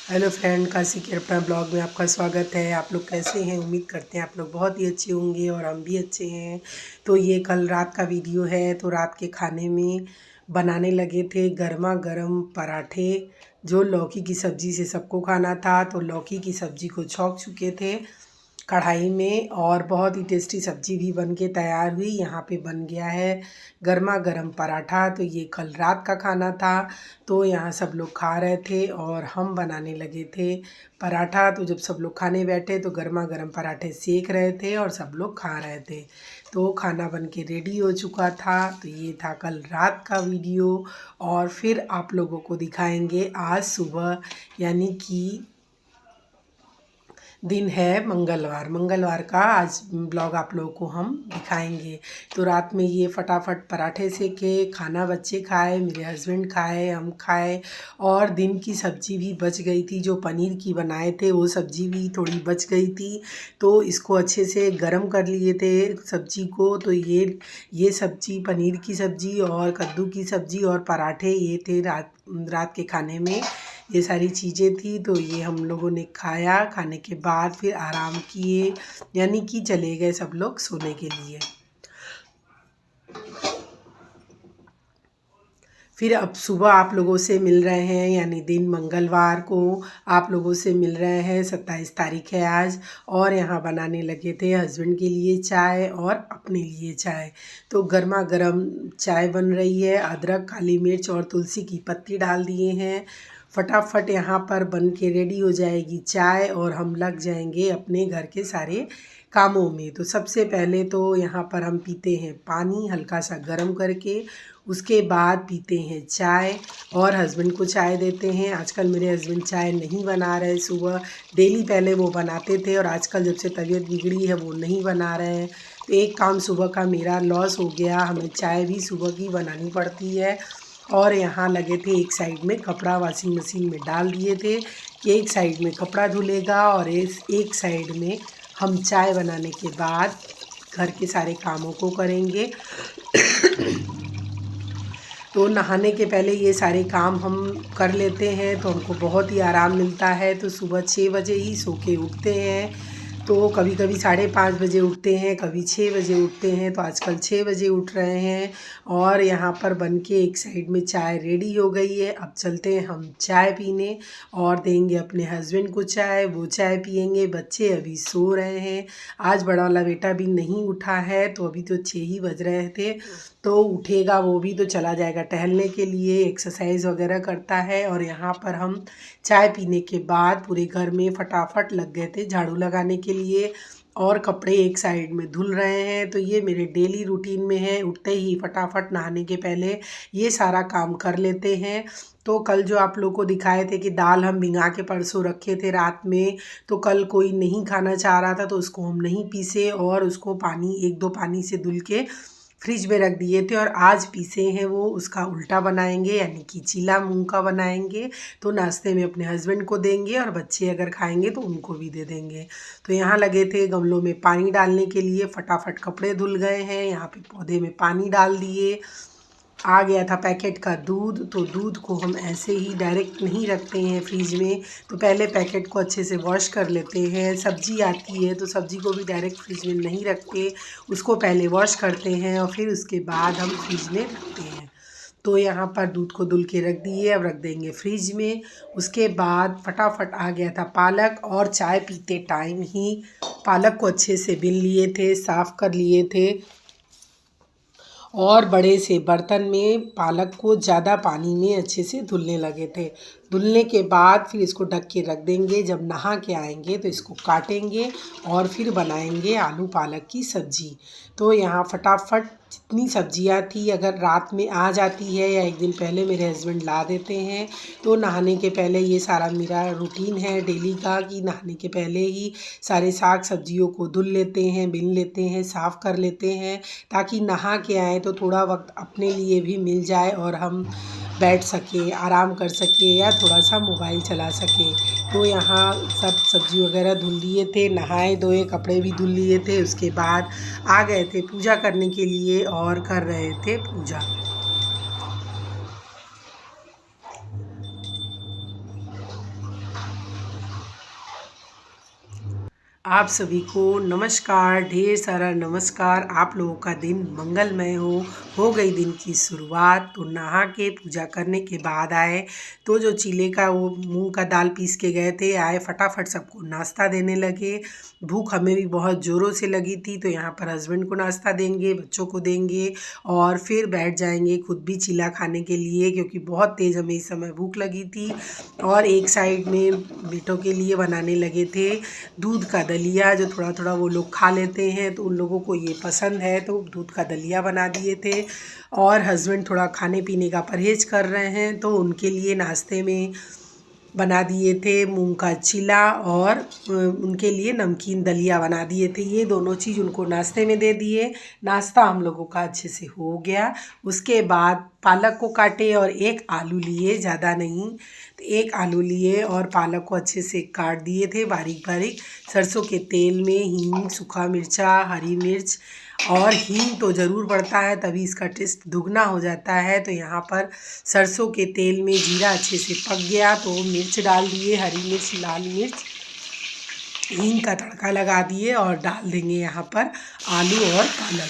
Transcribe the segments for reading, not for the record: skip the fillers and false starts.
Hello friend, Kashi के अपना blog में आपका स्वागत है। आप लोग कैसे हैं? उम्मीद करते हैं आप लोग बहुत ही अच्छे होंगे और हम भी अच्छे हैं। तो ये कल रात का वीडियो है। तो रात के खाने में बनाने लगे थे गर्मा गर्म पराठे, जो लौकी की सब्ज़ी से सबको खाना था। तो लौकी की सब्ज़ी को छौंक चुके थे कढ़ाई में और बहुत ही टेस्टी सब्ज़ी भी बन के तैयार हुई। यहाँ पे बन गया है गर्मा गर्म पराठा। तो ये कल रात का खाना था। तो यहाँ सब लोग खा रहे थे और हम बनाने लगे थे पराठा। तो जब सब लोग खाने बैठे तो गर्मा गर्म पराठे सेक रहे थे और सब लोग खा रहे थे। तो खाना बन के रेडी हो चुका था। तो ये था कल रात का वीडियो और फिर आप लोगों को दिखाएंगे आज सुबह, यानी कि दिन है मंगलवार का आज ब्लॉग आप लोगों को हम दिखाएंगे। तो रात में ये फटाफट पराठे सेके, खाना बच्चे खाए, मेरे हस्बैंड खाए, हम खाए और दिन की सब्ज़ी भी बच गई थी। जो पनीर की बनाए थे वो सब्ज़ी भी थोड़ी बच गई थी। तो इसको अच्छे से गरम कर लिए थे सब्ज़ी को। तो ये सब्ज़ी, पनीर की सब्ज़ी और कद्दू की सब्ज़ी और पराठे, ये थे रात के खाने में। ये सारी चीज़ें थी। तो ये हम लोगों ने खाया। खाने के बाद फिर आराम किए, यानी कि चले गए सब लोग सोने के लिए। फिर अब सुबह आप लोगों से मिल रहे हैं, यानी दिन मंगलवार को आप लोगों से मिल रहे हैं। 27 तारीख है आज। और यहाँ बनाने लगे थे हस्बैंड के लिए चाय और अपने लिए चाय। तो गर्मा गर्म चाय बन रही है। अदरक, काली मिर्च और तुलसी की पत्ती डाल दिए हैं। फटाफट यहाँ पर बन के रेडी हो जाएगी चाय और हम लग जाएंगे अपने घर के सारे कामों में। तो सबसे पहले तो यहाँ पर हम पीते हैं पानी हल्का सा गर्म करके, उसके बाद पीते हैं चाय और हस्बैंड को चाय देते हैं। आजकल मेरे हस्बैंड चाय नहीं बना रहे सुबह। डेली पहले वो बनाते थे और आजकल जब से तबीयत बिगड़ी है वो नहीं बना रहे हैं। तो एक काम सुबह का मेरा लॉस हो गया, हमें चाय भी सुबह की बनानी पड़ती है। और यहाँ लगे थे एक साइड में कपड़ा वॉशिंग मशीन में डाल दिए थे कि एक साइड में कपड़ा धुलेगा और एक साइड में हम चाय बनाने के बाद घर के सारे कामों को करेंगे। तो नहाने के पहले ये सारे काम हम कर लेते हैं तो हमको बहुत ही आराम मिलता है। तो सुबह 6 बजे ही सो के उठते हैं। तो कभी कभी 5:30 बजे उठते हैं, कभी 6 बजे उठते हैं। तो आजकल 6 बजे उठ रहे हैं। और यहाँ पर बन के एक साइड में चाय रेडी हो गई है। अब चलते हैं हम चाय पीने और देंगे अपने हस्बैंड को चाय, वो चाय पियेंगे। बच्चे अभी सो रहे हैं। आज बड़ा वाला बेटा भी नहीं उठा है। तो अभी तो 6 ही बज रहे थे। तो उठेगा वो भी तो चला जाएगा टहलने के लिए, एक्सरसाइज वगैरह करता है। और यहाँ पर हम चाय पीने के बाद पूरे घर में फटाफट लग गए थे झाड़ू लगाने के लिए और कपड़े एक साइड में धुल रहे हैं। तो ये मेरे डेली रूटीन में है, उठते ही फटाफट नहाने के पहले ये सारा काम कर लेते हैं। तो कल जो आप लोग को दिखाए थे कि दाल हम भिंगा के परसों रखे थे रात में, तो कल कोई नहीं खाना चाह रहा था तो उसको हम नहीं पीसे और उसको पानी 1-2 पानी से धुल के फ्रिज में रख दिए थे। और आज पीसे हैं वो उसका उल्टा बनाएंगे, यानी कि चीला मूंग का बनाएंगे। तो नाश्ते में अपने हस्बैंड को देंगे और बच्चे अगर खाएंगे तो उनको भी दे देंगे। तो यहाँ लगे थे गमलों में पानी डालने के लिए, फटाफट कपड़े धुल गए हैं। यहाँ पे पौधे में पानी डाल दिए। आ गया था पैकेट का दूध। तो दूध को हम ऐसे ही डायरेक्ट नहीं रखते हैं फ्रिज में। तो पहले पैकेट को अच्छे से वॉश कर लेते हैं। सब्ज़ी आती है तो सब्ज़ी को भी डायरेक्ट फ्रिज में नहीं रखते, उसको पहले वॉश करते हैं और फिर उसके बाद हम फ्रिज में रखते हैं। तो यहाँ पर दूध को धुल के रख दिए, अब रख देंगे फ्रिज में। उसके बाद फटाफट आ गया था पालक और चाय पीते टाइम ही पालक को अच्छे से बिन लिए थे, साफ़ कर लिए थे और बड़े से बर्तन में पालक को ज़्यादा पानी में अच्छे से धुलने लगे थे। धुलने के बाद फिर इसको ढक के रख देंगे। जब नहा के आएंगे तो इसको काटेंगे और फिर बनाएंगे आलू पालक की सब्ज़ी। तो यहाँ फटाफट जितनी सब्जियाँ थी अगर रात में आ जाती है या एक दिन पहले मेरे हस्बैंड ला देते हैं। तो नहाने के पहले ये सारा मेरा रूटीन है डेली का कि नहाने के पहले ही सारे साग सब्जियों को धुल लेते हैं, बिन लेते हैं, साफ़ कर लेते हैं, ताकि नहा के आएँ तो थोड़ा वक्त अपने लिए भी मिल जाए और हम बैठ सकें, आराम कर सकें या थोड़ा सा मोबाइल चला सकें। तो यहाँ सब सब्ज़ी वगैरह धुल लिए थे, नहाए धोए, कपड़े भी धुल लिए थे। उसके बाद आ गए थे पूजा करने के लिए और कर रहे थे पूजा। आप सभी को नमस्कार, ढेर सारा नमस्कार। आप लोगों का दिन मंगलमय हो गई दिन की शुरुआत। तो नहा के पूजा करने के बाद आए तो जो चीले का वो मूंग का दाल पीस के गए थे, आए फटाफट सबको नाश्ता देने लगे। भूख हमें भी बहुत ज़ोरों से लगी थी, तो यहाँ पर हस्बैंड को नाश्ता देंगे, बच्चों को देंगे और फिर बैठ जाएंगे खुद भी चीला खाने के लिए, क्योंकि बहुत तेज़ हमें इस समय भूख लगी थी। और एक साइड में बेटों के लिए बनाने लगे थे दूध का दलिया, जो थोड़ा थोड़ा वो लोग खा लेते हैं, तो उन लोगों को ये पसंद है, तो दूध का दलिया बना दिए थे। और हस्बैंड थोड़ा खाने पीने का परहेज कर रहे हैं, तो उनके लिए नाश्ते में बना दिए थे मूंग का चीला और उनके लिए नमकीन दलिया बना दिए थे। ये दोनों चीज़ उनको नाश्ते में दे दिए। नाश्ता हम लोगों का अच्छे से हो गया। उसके बाद पालक को काटे और एक आलू लिए, ज़्यादा नहीं, तो एक आलू लिए और पालक को अच्छे से काट दिए थे बारीक बारीक। सरसों के तेल में हींग, सूखा मिर्चा, हरी मिर्च और हींग तो ज़रूर पड़ता है, तभी इसका टेस्ट दुगना हो जाता है। तो यहाँ पर सरसों के तेल में जीरा अच्छे से पक गया तो मिर्च डाल दिए, हरी मिर्च, लाल मिर्च, हींग का तड़का लगा दिए और डाल देंगे यहाँ पर आलू और पालक।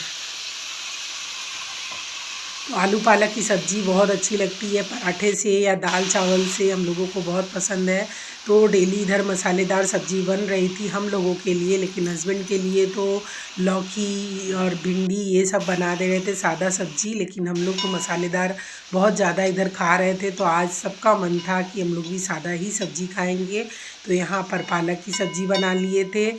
तो आलू पालक की सब्ज़ी बहुत अच्छी लगती है पराठे से या दाल चावल से, हम लोगों को बहुत पसंद है। तो डेली इधर मसालेदार सब्ज़ी बन रही थी हम लोगों के लिए, लेकिन हस्बैंड के लिए तो लौकी और भिंडी ये सब बना दे रहे थे सादा सब्ज़ी, लेकिन हम लोग तो मसालेदार बहुत ज़्यादा इधर खा रहे थे, तो आज सबका मन था कि हम लोग भी सादा ही सब्ज़ी खाएंगे। तो यहाँ पर पालक की सब्ज़ी बना लिए थे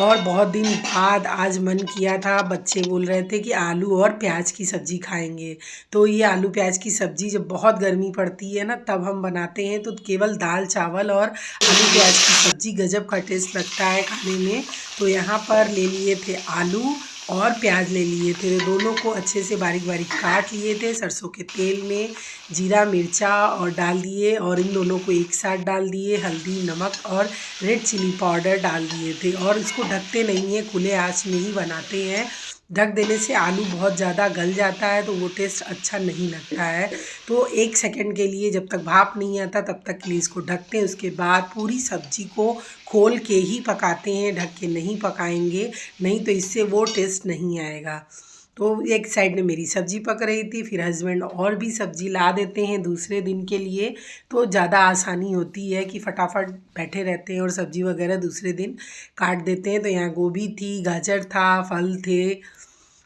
और बहुत दिन बाद आज मन किया था, बच्चे बोल रहे थे कि आलू और प्याज की सब्ज़ी खाएंगे। तो ये आलू प्याज की सब्ज़ी जब बहुत गर्मी पड़ती है ना, तब हम बनाते हैं, तो केवल दाल चावल और आलू प्याज की सब्ज़ी गजब का टेस्ट लगता है खाने में। तो यहाँ पर ले लिए थे आलू और प्याज ले लिए थे, दोनों को अच्छे से बारीक बारीक काट लिए थे। सरसों के तेल में जीरा मिर्चा और डाल दिए और इन दोनों को एक साथ डाल दिए। हल्दी, नमक और रेड चिली पाउडर डाल दिए थे और इसको ढकते नहीं है, खुले आंच में ही बनाते हैं। ढक देने से आलू बहुत ज़्यादा गल जाता है, तो वो टेस्ट अच्छा नहीं लगता है। तो 1 सेकंड के लिए, जब तक भाप नहीं आता तब तक के लिए इसको ढकते हैं। उसके बाद पूरी सब्ज़ी को खोल के ही पकाते हैं, ढक के नहीं पकाएंगे, नहीं तो इससे वो टेस्ट नहीं आएगा। तो एक साइड में मेरी सब्ज़ी पक रही थी, फिर हस्बैंड और भी सब्ज़ी ला देते हैं दूसरे दिन के लिए, तो ज़्यादा आसानी होती है कि फटाफट बैठे रहते हैं और सब्ज़ी वगैरह दूसरे दिन काट देते हैं। तो यहाँ गोभी थी, गाजर था, फल थे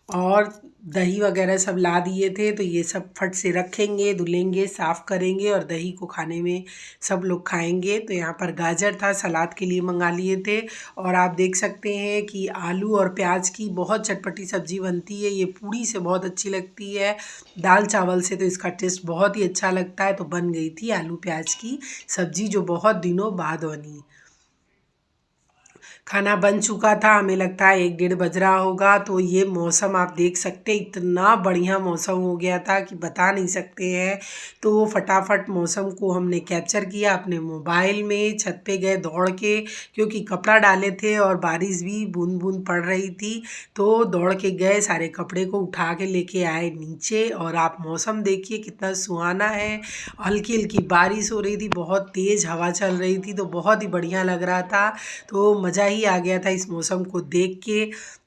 और दही वगैरह सब ला दिए थे, तो ये सब फट से रखेंगे, धुलेंगे, साफ़ करेंगे और दही को खाने में सब लोग खाएंगे। तो यहाँ पर गाजर था, सलाद के लिए मंगा लिए थे। और आप देख सकते हैं कि आलू और प्याज की बहुत चटपटी सब्ज़ी बनती है, ये पूड़ी से बहुत अच्छी लगती है, दाल चावल से तो इसका टेस्ट बहुत ही अच्छा लगता है। तो बन गई थी आलू प्याज की सब्ज़ी, जो बहुत दिनों बाद बनी। खाना बन चुका था, हमें लगता है 1 डेढ़ बज रहा होगा। तो ये मौसम आप देख सकते हैं, इतना बढ़िया मौसम हो गया था कि बता नहीं सकते हैं। तो फटाफट मौसम को हमने कैप्चर किया अपने मोबाइल में, छत पे गए दौड़ के, क्योंकि कपड़ा डाले थे और बारिश भी बूंद बूंद पड़ रही थी। तो दौड़ के गए, सारे कपड़े को उठा के लेके आए नीचे। और आप मौसम देखिए कितना सुहाना है, हल्की हल्की बारिश हो रही थी, बहुत तेज़ हवा चल रही थी, तो बहुत ही बढ़िया लग रहा था। तो मज़ा ही आ गया था इस मौसम को देख के।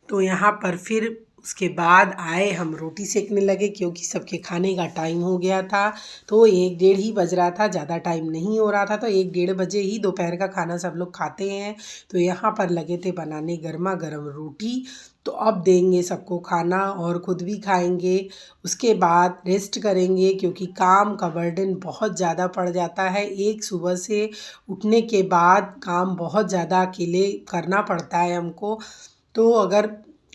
तो यहाँ पर फिर उसके बाद आए, हम रोटी सेकने लगे, क्योंकि सबके खाने का टाइम हो गया था। तो 1 डेढ़ ही बज रहा था, ज़्यादा टाइम नहीं हो रहा था। तो 1 डेढ़ बजे ही दोपहर का खाना सब लोग खाते हैं। तो यहाँ पर लगे थे बनाने गर्मा गर्म रोटी। तो अब देंगे सबको खाना और ख़ुद भी खाएंगे। उसके बाद रेस्ट करेंगे, क्योंकि काम का बर्डन बहुत ज़्यादा पड़ जाता है। एक सुबह से उठने के बाद काम बहुत ज़्यादा अकेले करना पड़ता है हमको। तो अगर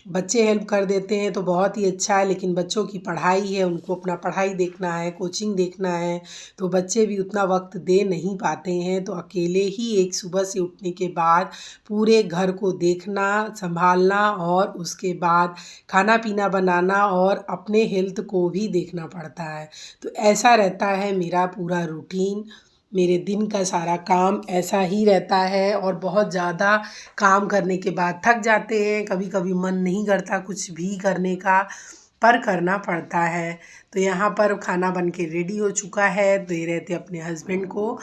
बच्चे हेल्प कर देते हैं तो बहुत ही अच्छा है, लेकिन बच्चों की पढ़ाई है, उनको अपना पढ़ाई देखना है, कोचिंग देखना है, तो बच्चे भी उतना वक्त दे नहीं पाते हैं। तो अकेले ही एक सुबह से उठने के बाद पूरे घर को देखना, संभालना और उसके बाद खाना पीना बनाना और अपने हेल्थ को भी देखना पड़ता है। तो ऐसा रहता है मेरा पूरा रूटीन, मेरे दिन का सारा काम ऐसा ही रहता है। और बहुत ज़्यादा काम करने के बाद थक जाते हैं, कभी कभी मन नहीं करता कुछ भी करने का, पर करना पड़ता है। तो यहाँ पर खाना बन के रेडी हो चुका है, दे रहे थे अपने हस्बैंड को।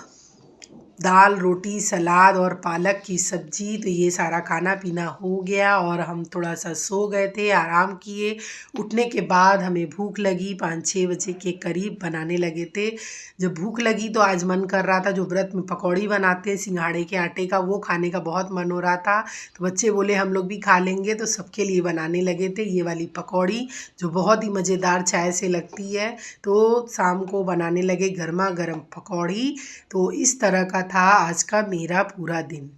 दाल रोटी सलाद और पालक की सब्जी। तो ये सारा खाना पीना हो गया और हम थोड़ा सा सो गए थे, आराम किए। उठने के बाद हमें भूख लगी, 5-6 बजे के करीब बनाने लगे थे। जब भूख लगी तो आज मन कर रहा था, जो व्रत में पकौड़ी बनाते हैं सिंघाड़े के आटे का, वो खाने का बहुत मन हो रहा था। तो बच्चे बोले हम लोग भी खा लेंगे, तो सबके लिए बनाने लगे थे ये वाली पकौड़ी, जो बहुत ही मज़ेदार चाय से लगती है। तो शाम को बनाने लगे गर्मा गर्म पकौड़ी। तो इस तरह का था आज का मेरा पूरा दिन।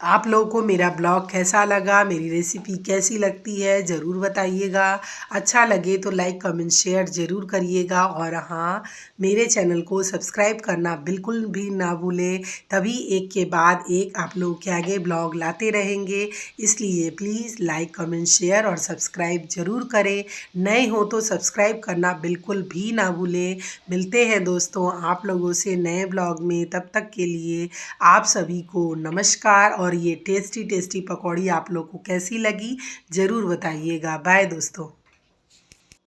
आप लोगों को मेरा ब्लॉग कैसा लगा, मेरी रेसिपी कैसी लगती है, ज़रूर बताइएगा। अच्छा लगे तो लाइक कमेंट शेयर ज़रूर करिएगा। और हाँ, मेरे चैनल को सब्सक्राइब करना बिल्कुल भी ना भूलें, तभी एक के बाद एक आप लोगों के आगे ब्लॉग लाते रहेंगे। इसलिए प्लीज़ लाइक कमेंट शेयर और सब्सक्राइब ज़रूर करें। नए हो तो सब्सक्राइब करना बिल्कुल भी ना भूलें। मिलते हैं दोस्तों आप लोगों से नए ब्लॉग में, तब तक के लिए आप सभी को नमस्कार। और ये टेस्टी टेस्टी पकौड़ी आप लोग को कैसी लगी ज़रूर बताइएगा। बाय दोस्तों।